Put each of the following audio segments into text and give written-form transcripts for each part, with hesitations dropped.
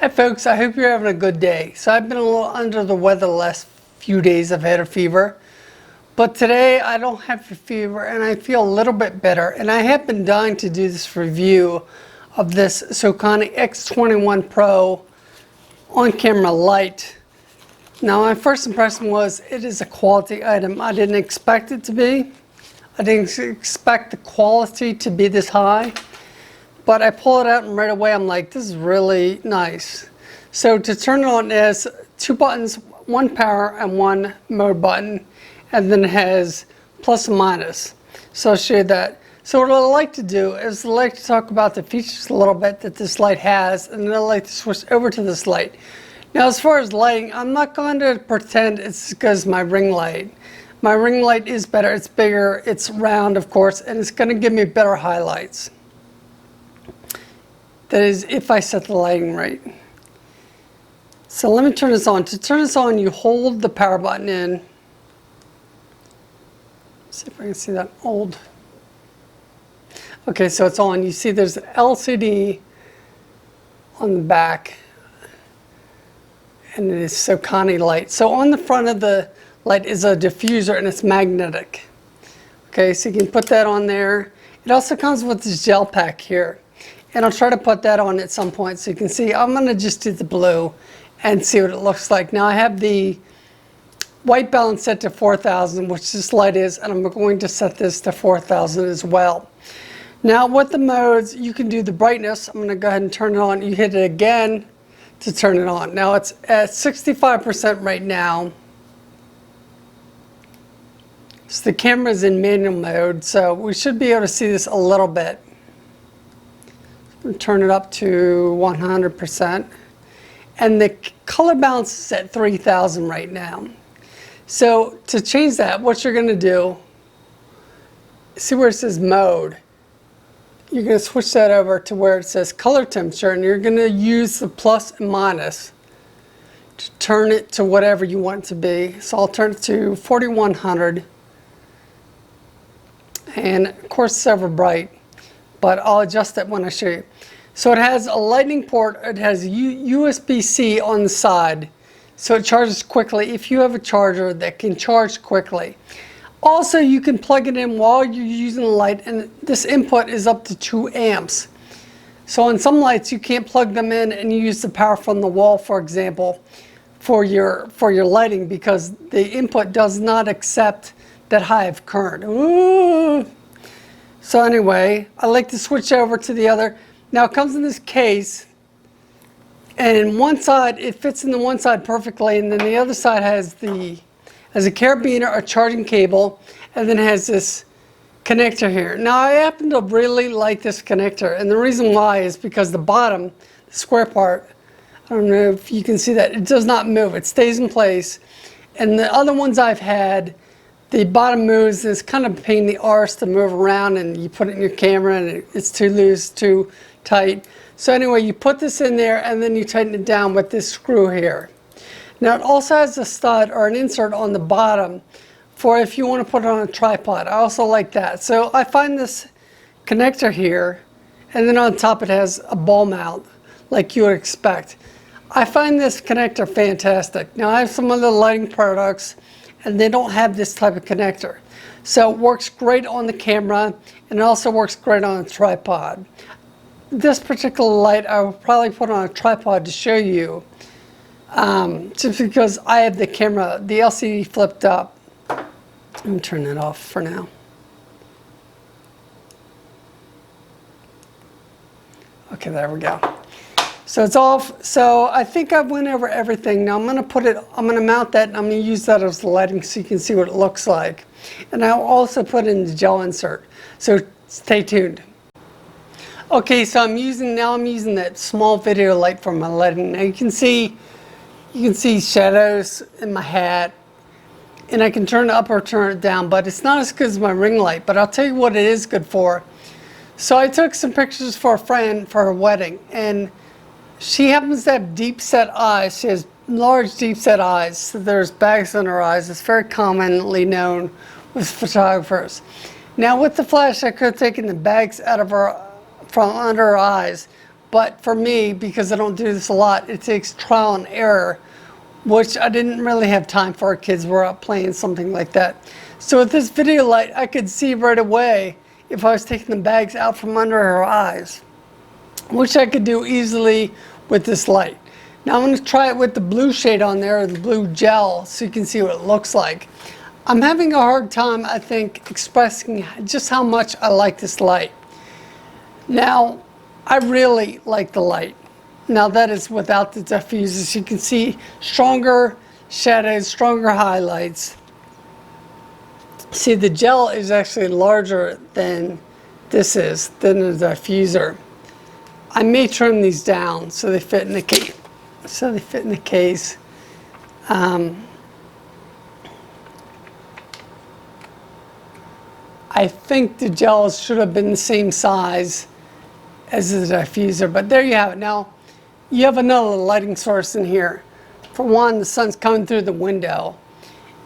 Hi folks, I hope you're having a good day. So I've been a little under the weather the last few days. I've had a fever. But today I don't have a fever and I feel a little bit better. And I have been dying to do this review of this Sokani X21 Pro on-camera light. Now my first impression was it is a quality item. I didn't expect it to be. I didn't expect the quality to be this high. But I pull it out and right away I'm like, this is really nice. So to turn it on, it has two buttons, one power and one mode button, and then it has plus and minus. So I'll show you that. So what I like to do is I like to talk about the features a little bit that this light has, and then I like to switch over to this light. Now as far as lighting, I'm not going to pretend it's because my ring light. My ring light is better, it's bigger, it's round of course, and it's going to give me better highlights. That is, if I set the lighting right. So let me turn this on. To turn this on, you hold the power button in. Let's see if I can see that old. Okay, so it's on. You see there's an LCD on the back. And it is Sokani light. So on the front of the light is a diffuser and it's magnetic. Okay, so you can put that on there. It also comes with this gel pack here. And I'll try to put that on at some point so you can see. I'm going to just do the blue and see what it looks like. Now I have the white balance set to 4000, which this light is, and I'm going to set this to 4000 as well. Now with the modes, you can do the brightness. I'm going to go ahead and turn it on. You hit it again to turn it on. Now it's at 65% right now. So the camera's in manual mode, so we should be able to see this a little bit. Turn it up to 100%. And the color balance is at 3000 right now. So to change that, what you're going to do, see where it says mode. You're going to switch that over to where it says color temperature, and you're going to use the plus and minus to turn it to whatever you want it to be. So I'll turn it to 4100. And of course it's ever bright, but I'll adjust that when I show you. So it has a lightning port, it has USB-C on the side, so it charges quickly if you have a charger that can charge quickly. Also, you can plug it in while you're using the light, and this input is up to 2 amps. So on some lights you can't plug them in and you use the power from the wall, for example, for your lighting, because the input does not accept that high of current. Ooh. So anyway, I like to switch over to the other. Now it comes in this case, and one side, it fits in the one side perfectly, and then the other side has a carabiner, a charging cable, and then has this connector here. Now I happen to really like this connector, and the reason why is because the bottom, the square part, I don't know if you can see that, it does not move, it stays in place. And the other ones I've had, the bottom moves, and it's kind of a pain in the arse to move around, and you put it in your camera and it's too loose, too tight. So anyway, you put this in there and then you tighten it down with this screw here. Now it also has a stud or an insert on the bottom for if you want to put it on a tripod. I also like that. So I find this connector here, and then on top it has a ball mount like you would expect. I find this connector fantastic. Now I have some other lighting products and they don't have this type of connector. So it works great on the camera, and it also works great on a tripod. This particular light I will probably put on a tripod to show you, just because I have the camera, the LCD flipped up. Let me turn that off for now. Okay, there we go. So it's off. So I think I went over everything. Now I'm going to mount that, and I'm going to use that as the lighting so you can see what it looks like. And I'll also put in the gel insert. So stay tuned. Okay, so I'm using that small video light for my lighting. Now you can see shadows in my hat, and I can turn it up or turn it down, but it's not as good as my ring light. But I'll tell you what it is good for. So I took some pictures for a friend for her wedding, and she happens to have deep set eyes. She has large deep set eyes. So there's bags in her eyes. It's very commonly known with photographers. Now with the flash, I could have taken the bags out of her from under her eyes, But for me, because I don't do this a lot, it takes trial and error, which I didn't really have time for. Our kids were out playing something like that. So with this video light, I could see right away if I was taking the bags out from under her eyes, which I could do easily with this light. Now I'm going to try it with the blue shade on there, or the blue gel, so you can see what it looks like. I'm having a hard time, I think, expressing just how much I like this light. Now, I really like the light. Now that is without the diffusers. You can see stronger shadows, stronger highlights. See, the gel is actually larger than this is, than the diffuser. I may trim these down so they fit in the case. I think the gels should have been the same size as the diffuser, but there you have it. Now, you have another lighting source in here. For one, the sun's coming through the window.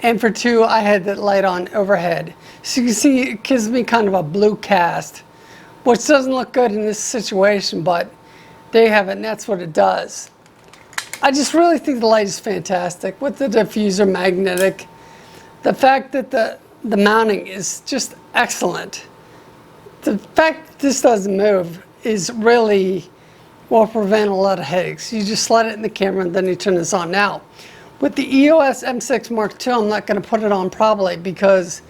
And for two, I had that light on overhead. So you can see it gives me kind of a blue cast, which doesn't look good in this situation, but there you have it, and that's what it does. I just really think the light is fantastic with the diffuser magnetic. The fact that the mounting is just excellent. The fact that this doesn't move is really will prevent a lot of headaches. You just slide it in the camera and then you turn this on. Now, with the EOS M6 Mark II, I'm not going to put it on probably because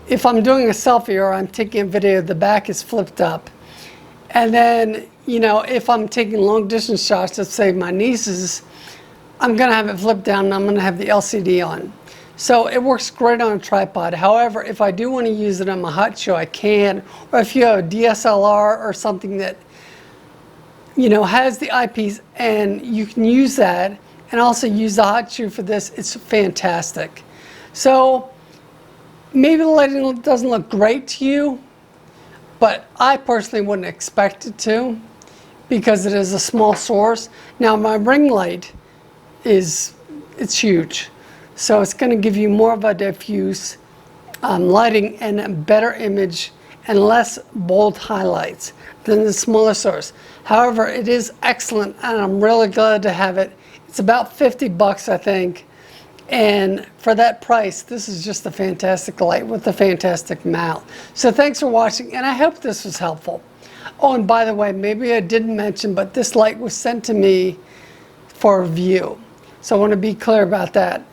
if I'm doing a selfie or I'm taking a video, the back is flipped up. And then, you know, if I'm taking long distance shots, let's say my nieces, I'm going to have it flipped down and I'm going to have the LCD on. So it works great on a tripod. However, if I do want to use it on my hot shoe, I can. Or if you have a DSLR or something that, you know, has the eyepiece and you can use that and also use the hot shoe for this, it's fantastic. So maybe the lighting doesn't look great to you, but I personally wouldn't expect it to because it is a small source. Now my ring light it's huge. So it's going to give you more of a diffuse lighting and a better image and less bold highlights than the smaller source. However, it is excellent and I'm really glad to have it. It's about 50 bucks, I think. And for that price, this is just a fantastic light with a fantastic mount. So thanks for watching, and I hope this was helpful. Oh, and by the way, maybe I didn't mention, but this light was sent to me for review. So I want to be clear about that.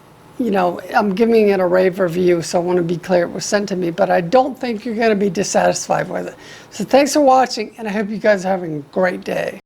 You know, I'm giving it a rave review, so I want to be clear it was sent to me, but I don't think you're going to be dissatisfied with it. So thanks for watching, and I hope you guys are having a great day.